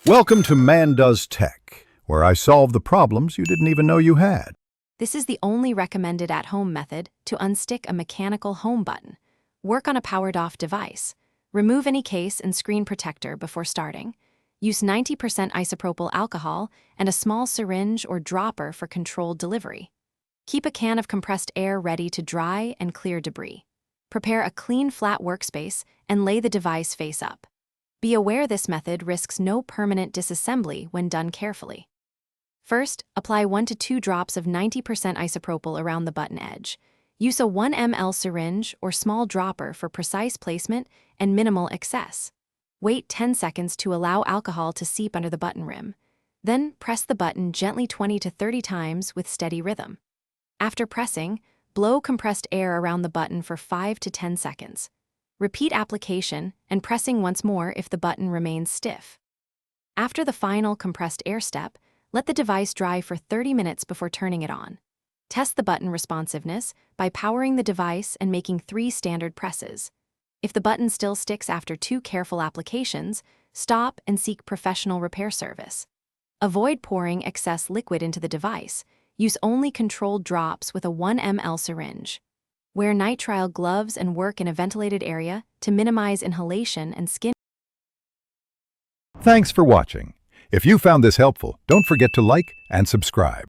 Welcome to Man Does Tech, where I solve the problems you didn't even know you had. This is the only recommended at-home method to unstick a mechanical home button. Work on a powered-off device. Remove any case and screen protector before starting. Use 90% isopropyl alcohol and a small syringe or dropper for controlled delivery. Keep a can of compressed air ready to dry and clear debris. Prepare a clean, flat workspace and lay the device face up. Be aware this method risks no permanent disassembly when done carefully. First, apply 1 to 2 drops of 90% isopropyl around the button edge. Use a 1 ml syringe or small dropper for precise placement and minimal excess. Wait 10 seconds to allow alcohol to seep under the button rim. Then press the button gently 20 to 30 times with steady rhythm. After pressing, blow compressed air around the button for 5 to 10 seconds. Repeat application and pressing once more if the button remains stiff. After the final compressed air step, let the device dry for 30 minutes before turning it on. Test the button responsiveness by powering the device and making 3 standard presses. If the button still sticks after 2 careful applications, stop and seek professional repair service. Avoid pouring excess liquid into the device. Use only controlled drops with a 1 ml syringe. Wear nitrile gloves and work in a ventilated area to minimize inhalation and skin. Thanks for watching. If you found this helpful, don't forget to like and subscribe.